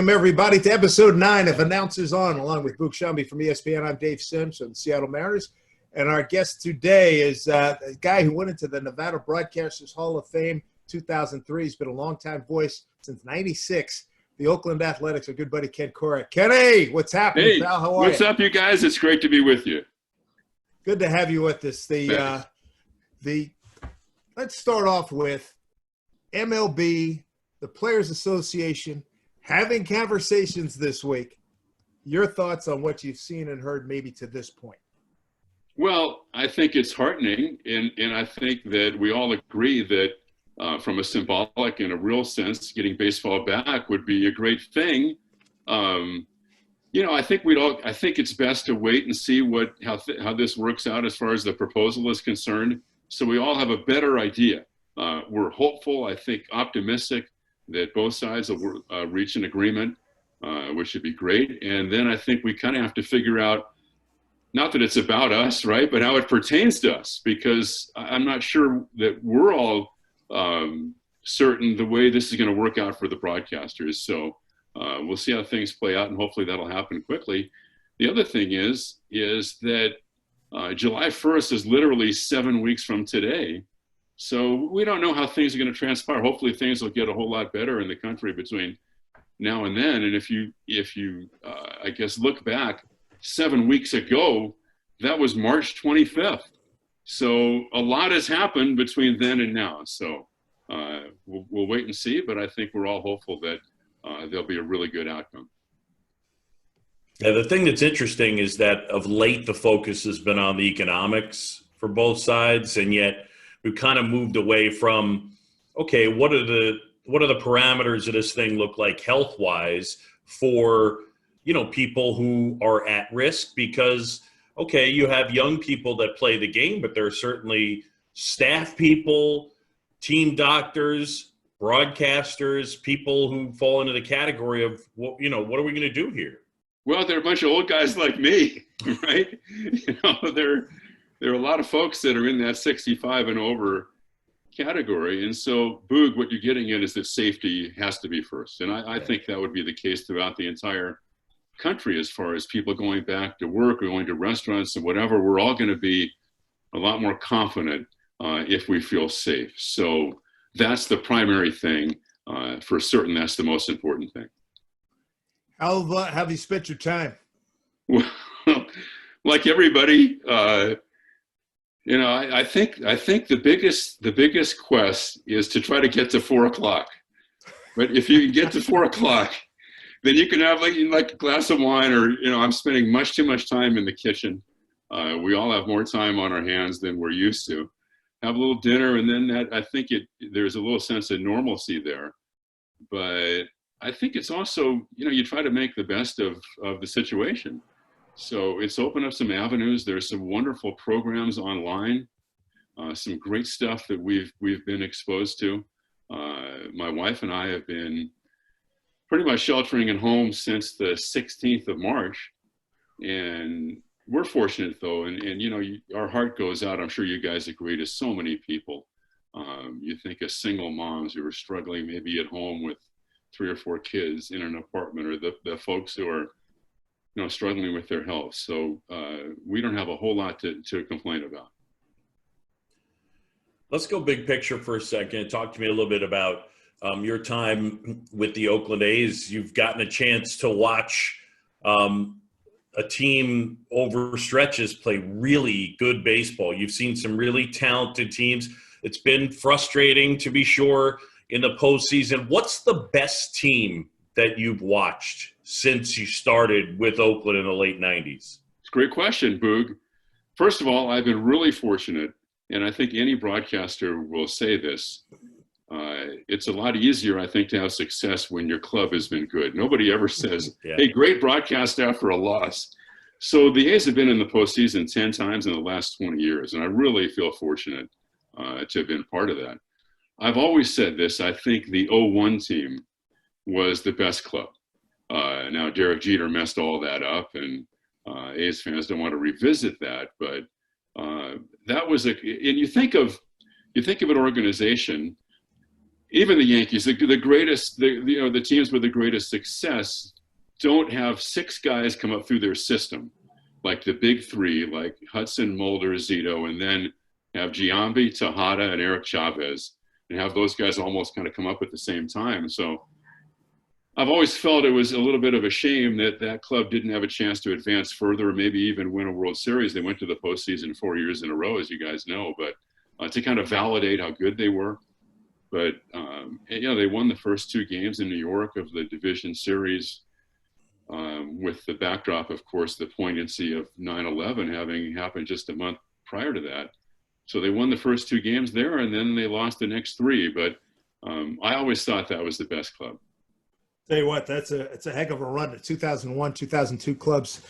Welcome, everybody, to episode 9 of Announcers On, along with Boog Sciambi from ESPN. I'm Dave Sims from the Seattle Mariners, and our guest today is a guy who went into the Nevada Broadcasters Hall of Fame 2003. He's been a longtime voice since '96. The Oakland Athletics, our good buddy Ken Korach. Kenny, what's happening, pal? How are you? What's up, you guys? It's great to be with you. Good to have you with us. Let's start off with MLB, the Players Association, having conversations this week. Your thoughts on what you've seen and heard maybe to this point? Well, I think it's heartening, and I think that we all agree that from a symbolic and a real sense, getting baseball back would be a great thing. I think I think it's best to wait and see how this works out as far as the proposal is concerned, so we all have a better idea. We're hopeful, I think optimistic, that both sides will reach an agreement, which would be great. And then I think we kind of have to figure out, not that it's about us, right, but how it pertains to us, because I'm not sure that we're all certain the way this is going to work out for the broadcasters. So we'll see how things play out, and hopefully that'll happen quickly. The other thing is that July 1st is literally 7 weeks from today. So we don't know how things are going to transpire. Hopefully things will get a whole lot better in the country between now and then. And if you I guess, look back 7 weeks ago, that was March 25th. So a lot has happened between then and now. So we'll wait and see, but I think we're all hopeful that there'll be a really good outcome. Yeah, the thing that's interesting is that of late the focus has been on the economics for both sides, and yet we've kind of moved away from, okay, what are the parameters of this thing look like health-wise for, people who are at risk? Because, okay, you have young people that play the game, but there are certainly staff people, team doctors, broadcasters, people who fall into the category of, what are we going to do here? Well, they're a bunch of old guys like me, right? There are a lot of folks that are in that 65 and over category. And so, Boog, what you're getting at is that safety has to be first. And I think that would be the case throughout the entire country as far as people going back to work or going to restaurants and whatever. We're all going to be a lot more confident if we feel safe. So that's the primary thing. For certain, that's the most important thing. How have you spent your time? Well, like everybody, I think the biggest quest is to try to get to 4 o'clock. But if you can get to 4 o'clock, then you can have like a glass of wine, or I'm spending much too much time in the kitchen. We all have more time on our hands than we're used to. Have a little dinner, and then I think there's a little sense of normalcy there. But I think it's also you try to make the best of the situation. So it's opened up some avenues. There's some wonderful programs online, some great stuff that we've been exposed to. My wife and I have been pretty much sheltering at home since the 16th of March. And we're fortunate, though, and our heart goes out, I'm sure you guys agree, to so many people. You think of single moms who are struggling maybe at home with 3 or 4 kids in an apartment, or the folks who are struggling with their health. So we don't have a whole lot to complain about. Let's go big picture for a second. Talk to me a little bit about your time with the Oakland A's. You've gotten a chance to watch a team over stretches play really good baseball. You've seen some really talented teams. It's been frustrating, to be sure, in the postseason. What's the best team that you've watched since you started with Oakland in the late 90s? It's a great question, Boog. First of all, I've been really fortunate, and I think any broadcaster will say this. It's a lot easier, I think, to have success when your club has been good. Nobody ever says, hey, great broadcast after a loss. So the A's have been in the postseason 10 times in the last 20 years, and I really feel fortunate to have been part of that. I've always said this. I think the 01 team was the best club. Now, Derek Jeter messed all that up, and A's fans don't want to revisit that. But that was and you think of an organization even the Yankees, the greatest, the teams with the greatest success don't have 6 guys come up through their system, like the big 3, like Hudson, Mulder, Zito, and then have Sciambi, Tejada, and Eric Chavez, and have those guys almost kind of come up at the same time. So I've always felt it was a little bit of a shame that that club didn't have a chance to advance further, or maybe even win a World Series. They went to the postseason 4 years in a row, as you guys know, but to kind of validate how good they were. But, they won the first 2 games in New York of the division series, with the backdrop, of course, the poignancy of 9/11 having happened just a month prior to that. So they won the first 2 games there, and then they lost the next 3. But I always thought that was the best club. Tell you what, it's a heck of a run. The 2001, 2002 clubs,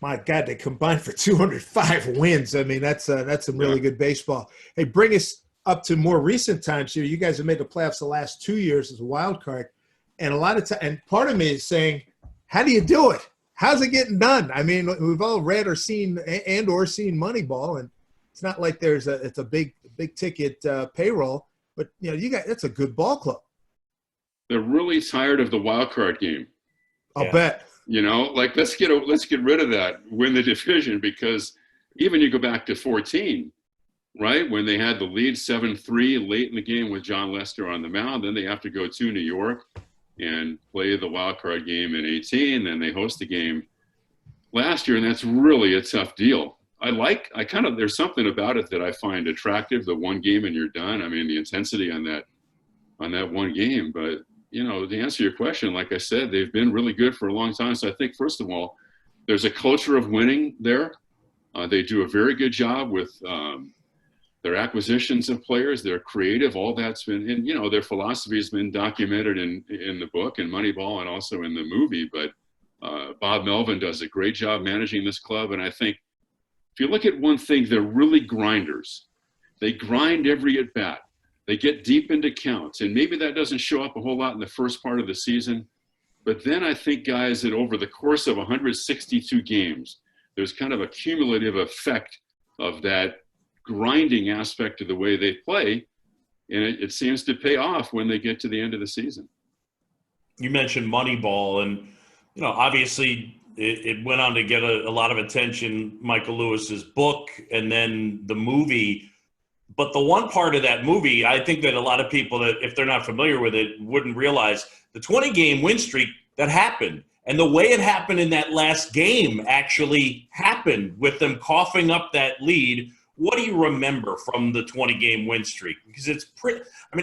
my God, they combined for 205 wins. I mean, that's some really good baseball. Hey, bring us up to more recent times here. You guys have made the playoffs the last 2 years as a wild card, and a lot of time. And part of me is saying, how do you do it? How's it getting done? I mean, we've all read or seen Moneyball, and it's not like it's a big ticket payroll, but you guys, that's a good ball club. They're really tired of the wild card game. I'll bet. Let's get rid of that, win the division, because even you go back to 14, right, when they had the lead 7-3 late in the game with John Lester on the mound, then they have to go to New York and play the wild card game in 18, then they host the game last year, and that's really a tough deal. There's something about it that I find attractive, the one game and you're done. I mean, the intensity on that one game. But, to answer your question, like I said, they've been really good for a long time. So I think, first of all, there's a culture of winning there. They do a very good job with their acquisitions of players. They're creative. All that's been, and, their philosophy has been documented in the book and Moneyball and also in the movie. But Bob Melvin does a great job managing this club. And I think if you look at one thing, they're really grinders. They grind every at bat. They get deep into counts, and maybe that doesn't show up a whole lot in the first part of the season. But then I think, guys, that over the course of 162 games, there's kind of a cumulative effect of that grinding aspect of the way they play, and it seems to pay off when they get to the end of the season. You mentioned Moneyball, and obviously it went on to get a lot of attention, Michael Lewis's book, and then the movie. But the one part of that movie, I think that a lot of people that, if they're not familiar with it, wouldn't realize the 20-game win streak that happened. And the way it happened in that last game actually happened with them coughing up that lead. What do you remember from the 20-game win streak? Because it's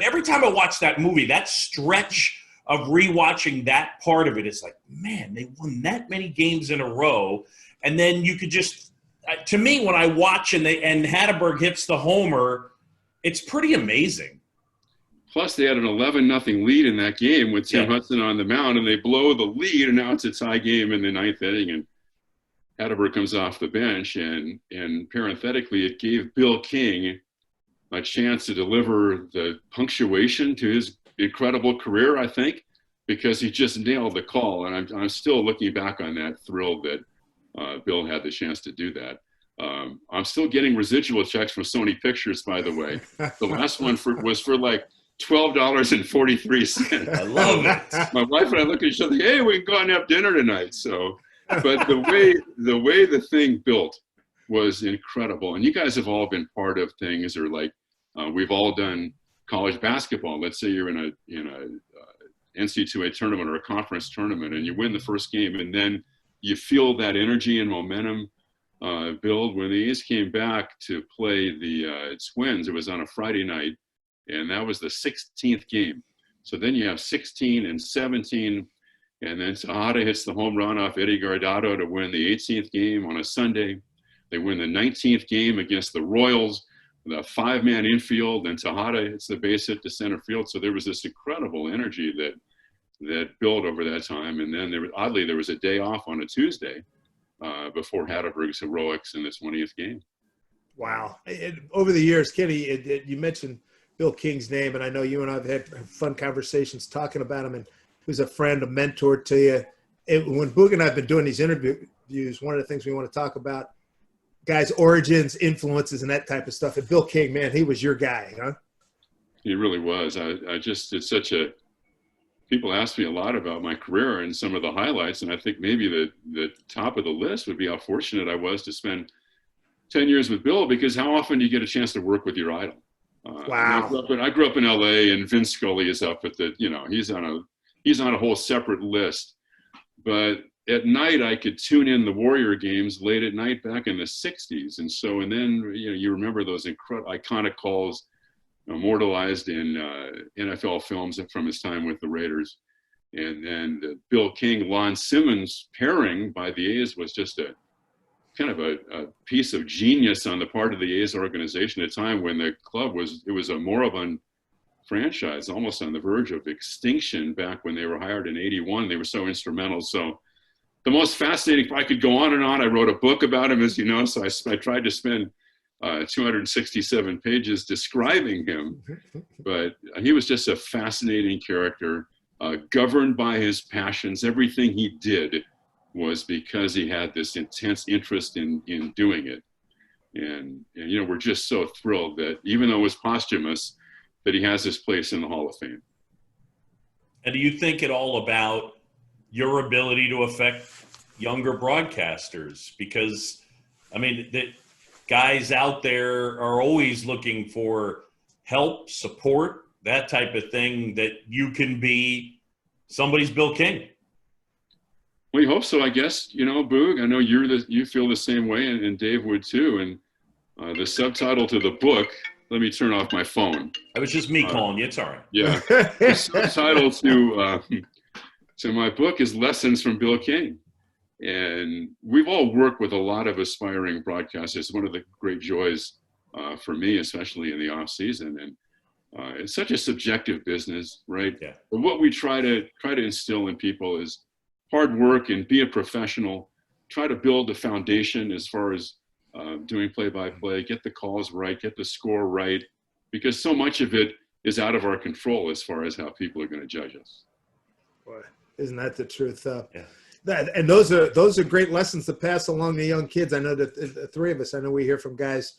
every time I watch that movie, that stretch of rewatching that part of it, it's like, man, they won that many games in a row. And then you could just, to me, when I watch and Hatteberg hits the homer, it's pretty amazing. Plus, they had an 11-0 lead in that game with Tim Hudson on the mound, and they blow the lead, and now it's a tie game in the 9th inning, and Hatteberg comes off the bench, and parenthetically, it gave Bill King a chance to deliver the punctuation to his incredible career, I think, because he just nailed the call, and I'm still looking back on that, thrilled that Bill had the chance to do that. I'm still getting residual checks from Sony Pictures, by the way. The last one was for like $12.43. I love it. My wife and I look at each other, hey, we can go out and have dinner tonight. So, but the way the thing built was incredible. And you guys have all been part of things, or like we've all done college basketball. Let's say you're in a NCAA tournament or a conference tournament, and you win the first game, and then you feel that energy and momentum build. When the A's came back to play the Twins, it was on a Friday night, and that was the 16th game. So then you have 16 and 17, and then Tejada hits the home run off Eddie Guardado to win the 18th game on a Sunday. They win the 19th game against the Royals, the 5-man infield, and Tejada hits the base hit to center field. So there was this incredible energy that built over that time. And then there was a day off on a Tuesday before Hatteberg's heroics in the 20th game. Wow. Over the years, Kenny, you mentioned Bill King's name, and I know you and I have had fun conversations talking about him, and he was a friend, a mentor to you. When Boog and I have been doing these interviews, one of the things we want to talk about, guys' origins, influences, and that type of stuff. And Bill King, man, he was your guy, huh? He really was. I just, it's such a, people ask me a lot about my career and some of the highlights, and I think maybe the top of the list would be how fortunate I was to spend 10 years with Bill, because how often do you get a chance to work with your idol? Wow. I grew up in LA, and Vince Scully is up at the, he's on a whole separate list. But at night, I could tune in the Warrior games late at night back in the 60s. And then, you remember those iconic calls immortalized in NFL films from his time with the Raiders. And Bill King, Lon Simmons pairing by the A's was just a kind of a piece of genius on the part of the A's organization at a time when the club was a moribund franchise, almost on the verge of extinction back when they were hired in '81. They were so instrumental. So the most fascinating, I could go on and on. I wrote a book about him, as you know, so I tried to spend 267 pages describing him, but he was just a fascinating character, governed by his passions. Everything he did was because he had this intense interest in doing it. And we're just so thrilled that even though it was posthumous, that he has this place in the Hall of Fame. And do you think at all about your ability to affect younger broadcasters? Because, I mean, the guys out there are always looking for help, support, that type of thing, that you can be somebody's Bill King. We hope so, I guess. Boog, I know you feel the same way, and Dave would too. And the subtitle to the book, let me turn off my phone. It was just me calling you. It's all right. Yeah. The subtitle to my book is Lessons from Bill King. And we've all worked with a lot of aspiring broadcasters. One of the great joys for me, especially in the off season. And it's such a subjective business, right? Yeah. But what we try to instill in people is hard work and be a professional. Try to build a foundation as far as doing play-by-play, get the calls right, get the score right, because so much of it is out of our control as far as how people are going to judge us. Boy, isn't that the truth? Yeah. And those are great lessons to pass along to young kids. I know that the three of us, I know we hear from guys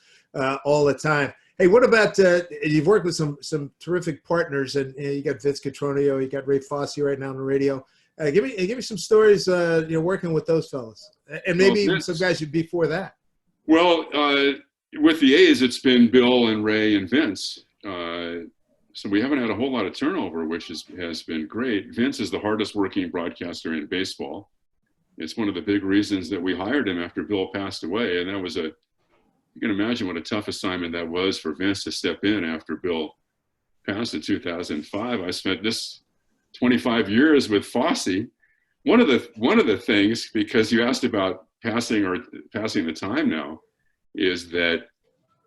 all the time. Hey, what about you've worked with some terrific partners, and you got Vince Cotroneo, you got Ray Fosse right now on the radio. Give me some stories, working with those fellas, and maybe even some guys before that. Well, with the A's, it's been Bill and Ray and Vince. So we haven't had a whole lot of turnover, which has been great. Vince is the hardest working broadcaster in baseball. It's one of the big reasons that we hired him after Bill passed away. And that was you can imagine what a tough assignment that was for Vince to step in after Bill passed in 2005. I spent this 25 years with Fosse. One of the things, because you asked about passing the time now, is that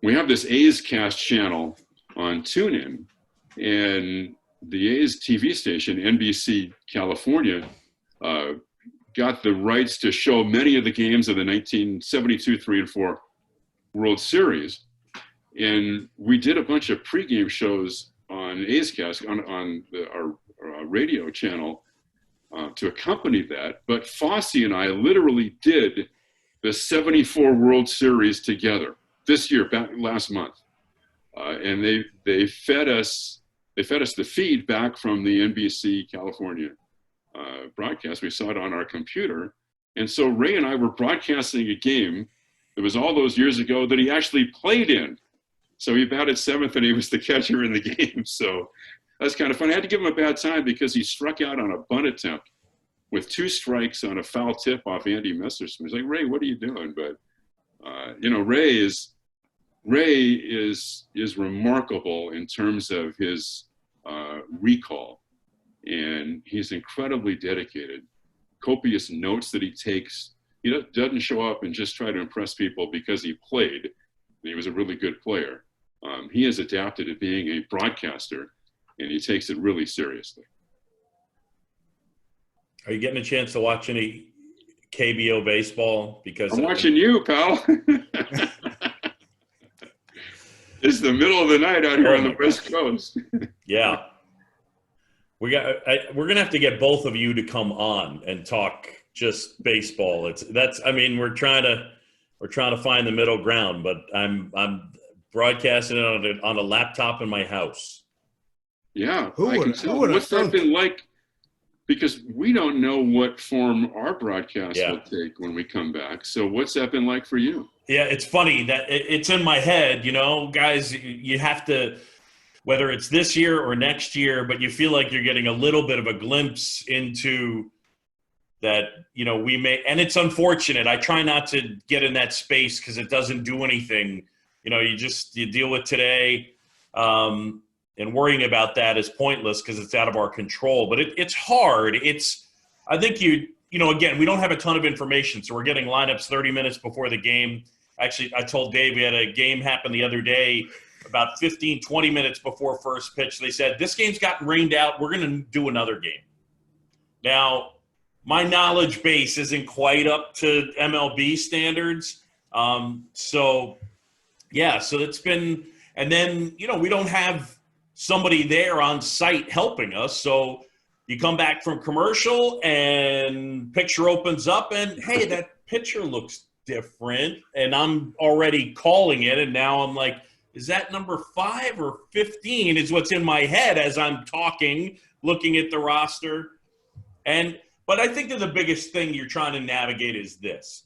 we have this A's Cast channel on TuneIn, and the A's TV station, NBC California, got the rights to show many of the games of the 1972 3 and 4 World Series. And we did a bunch of pregame shows on A's Cast, on our radio channel to accompany that. But Fosse and I literally did the 74 World Series together this year, last month. And they fed us the feed back from the NBC California broadcast. We saw it on our computer. And so Ray and I were broadcasting a game that was all those years ago that he actually played in. So he batted seventh and he was the catcher in the game. So that's kind of fun. I had to give him a bad time because he struck out on a bunt attempt with 2 strikes on a foul tip off Andy Messersmith. He's like, Ray, what are you doing? But, Ray is remarkable in terms of his recall, and he's incredibly dedicated. Copious notes that he takes. He doesn't show up and just try to impress people because he played. He was a really good player. He has adapted to being a broadcaster, and he takes it really seriously. Are you getting a chance to watch any KBO baseball? Because I'm watching you, pal. It's the middle of the night out here on the West Coast. Yeah. We're going to have to get both of you to come on and talk just baseball. We're trying to find the middle ground, but I'm broadcasting it on a laptop in my house. Yeah, Who I can would tell. have What's that thunk? been like? Because we don't know what form our broadcast Yeah. will take when we come back. So what's that been like for you? Yeah, it's funny that it's in my head, guys, you have to, whether it's this year or next year, but you feel like you're getting a little bit of a glimpse into that, we may, and it's unfortunate. I try not to get in that space because it doesn't do anything. You deal with today, and worrying about that is pointless because it's out of our control. But it's hard. I think again, we don't have a ton of information, so we're getting lineups 30 minutes before the game. Actually, I told Dave we had a game happen the other day about 15, 20 minutes before first pitch. They said, this game's gotten rained out. We're going to do another game. Now, my knowledge base isn't quite up to MLB standards. So it's been – and then, we don't have somebody there on site helping us. So you come back from commercial and picture opens up and, hey, that pitcher looks different. And I'm already calling it. And now I'm like, is that number 5 or 15 is what's in my head as I'm talking, looking at the roster. But I think that the biggest thing you're trying to navigate is this.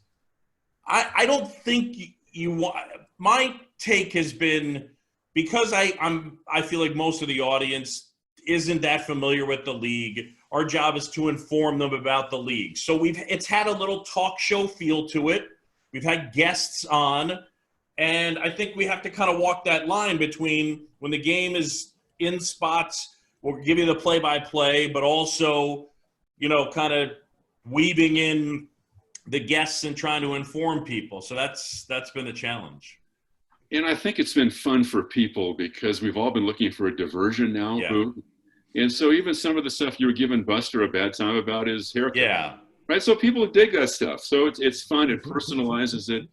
I don't think you want – my take has been because I feel like most of the audience isn't that familiar with the league. Our job is to inform them about the league. So it's had a little talk show feel to it. We've had guests on, and I think we have to kind of walk that line between when the game is in spots, we'll give you the play-by-play, but also, kind of weaving in the guests and trying to inform people. So that's been the challenge. And I think it's been fun for people because we've all been looking for a diversion now. Yeah. Boog. And so even some of the stuff you were giving Buster a bad time about is haircut. Yeah. Right. So people dig that stuff. So it's fun. It personalizes it.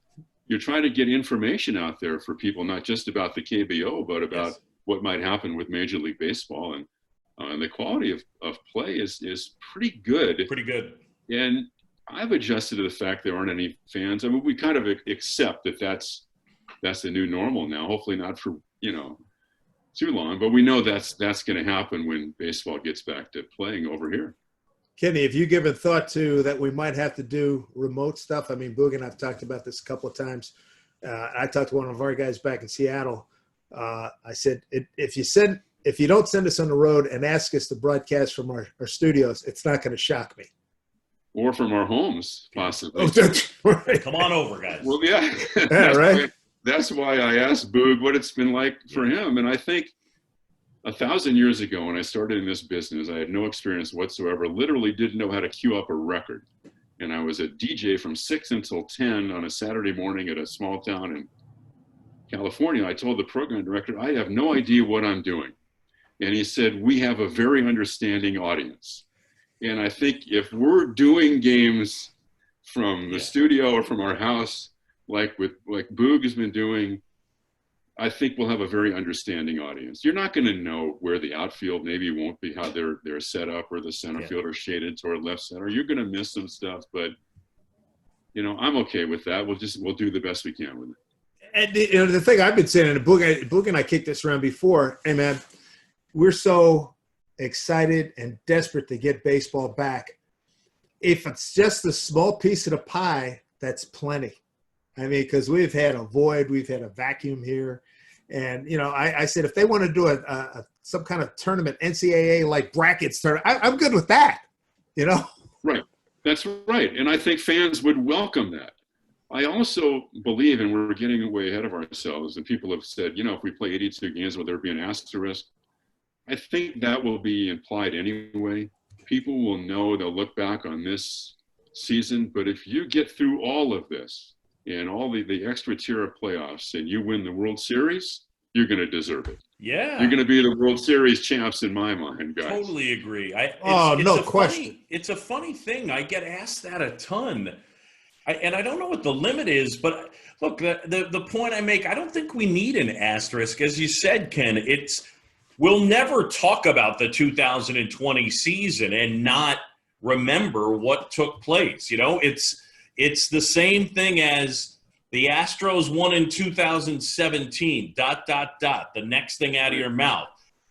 You're trying to get information out there for people, not just about the KBO, but about what might happen with Major League Baseball. And the quality of play is pretty good. Pretty good. And I've adjusted to the fact there aren't any fans. I mean, we kind of accept that that's the new normal now. Hopefully not for, too long, but we know that's going to happen when baseball gets back to playing over here. Kenny, have you given thought to that we might have to do remote stuff? I mean, Boog and I've talked about this a couple of times. I talked to one of our guys back in Seattle. I said, if you don't send us on the road and ask us to broadcast from our studios, it's not going to shock me. Or from our homes, possibly. Oh, that's right. Come on over, guys. Well, yeah. Yeah, right. That's why I asked Boog what it's been like for him. And I think 1,000 years ago when I started in this business, I had no experience whatsoever, literally didn't know how to cue up a record. And I was a DJ from 6 until 10 on a Saturday morning at a small town in California. I told the program director, I have no idea what I'm doing. And he said, we have a very understanding audience. And I think if we're doing games from the studio or from our house, like Boog has been doing, I think we'll have a very understanding audience. You're not going to know where the outfield maybe won't be, how they're set up, or the center fielder shaded toward left center. You're going to miss some stuff, but I'm okay with that. We'll do the best we can with it. And the thing I've been saying, and Boog and I kicked this around before, hey man, we're so excited and desperate to get baseball back. If it's just a small piece of the pie, that's plenty. I mean, because we've had a void, we've had a vacuum here. And, I said, if they want to do some kind of tournament, NCAA like brackets tournament, I'm good with that, Right. That's right. And I think fans would welcome that. I also believe, and we're getting way ahead of ourselves, and people have said, if we play 82 games, will there be an asterisk? I think that will be implied anyway. People will know, they'll look back on this season, but if you get through all of this and all the extra tier of playoffs and you win the World Series, you're going to deserve it. Yeah. You're going to be the World Series champs in my mind, guys. Totally agree. No question. It's a funny thing. I get asked that a ton. And I don't know what the limit is, but look, the point I make, I don't think we need an asterisk. As you said, Ken, we'll never talk about the 2020 season and not remember what took place. It's the same thing as the Astros won in 2017, ... The next thing out of your mouth.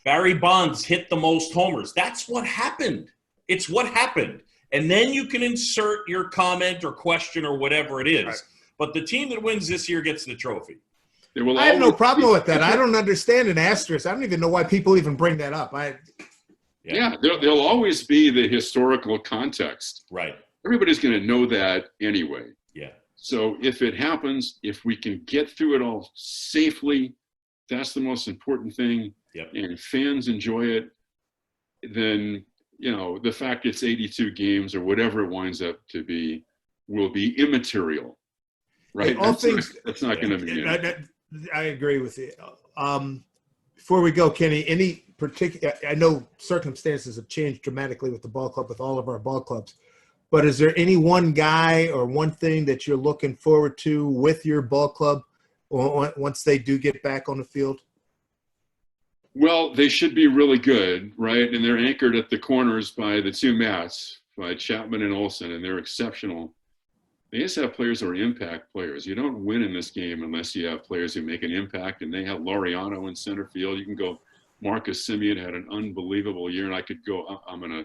Barry Bonds hit the most homers. That's what happened. It's what happened. And then you can insert your comment or question or whatever it is. Right. But the team that wins this year gets the trophy. I have no problem with that. I don't understand an asterisk. I don't even know why people even bring that up. There'll always be the historical context. Right. Everybody's going to know that anyway. Yeah. So if it happens, if we can get through it all safely, that's the most important thing. Yep. And fans enjoy it, then, the fact it's 82 games or whatever it winds up to be will be immaterial. Right? That's not going to be I agree with you. Before we go, Kenny, any particular – I know circumstances have changed dramatically with the ball club, with all of our ball clubs, but is there any one guy or one thing that you're looking forward to with your ball club once they do get back on the field? Well, they should be really good, right? And they're anchored at the corners by the two Matts, by Chapman and Olsen, and they're exceptional. They just have players who are impact players. You don't win in this game unless you have players who make an impact, and they have Laureano in center field. You can go Marcus Semien had an unbelievable year, and I could go – I'm going to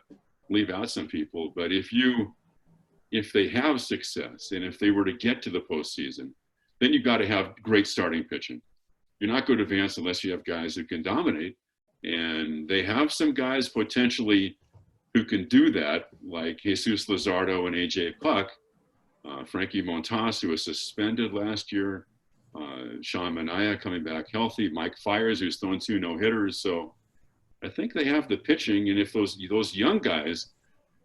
leave out some people. But if they have success and if they were to get to the postseason, then you've got to have great starting pitching. You're not going to advance unless you have guys who can dominate. And they have some guys potentially who can do that, like Jesus Luzardo and A.J. Puck. Frankie Montas, who was suspended last year, Sean Manaea coming back healthy, Mike Fiers, who's thrown 2 no-hitters. So I think they have the pitching, and if those young guys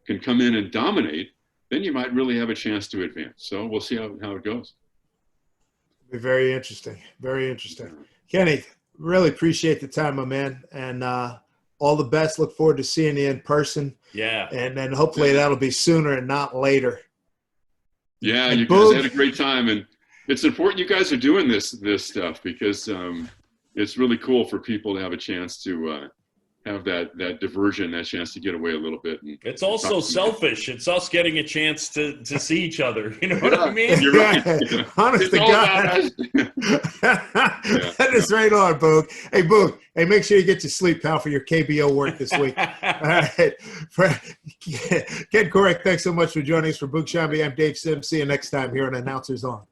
can come in and dominate, then you might really have a chance to advance. So we'll see how it goes. It'll be very interesting. Very interesting. Kenny, really appreciate the time, my man, and all the best. Look forward to seeing you in person. Yeah. And then hopefully that'll be sooner and not later. Yeah, you guys had a great time, and it's important you guys are doing this stuff because it's really cool for people to have a chance to have that diversion, that chance to get away a little bit. And it's also selfish. It's us getting a chance to see each other. You know what I mean? You're right. Honest to God. That is right on, Boog. Hey, Boog. Hey, make sure you get your sleep, pal, for your KBO work this week. All right. Ken Korach, thanks so much for joining us. For Boog Sciambi, I'm Dave Sims. See you next time here on Announcers On.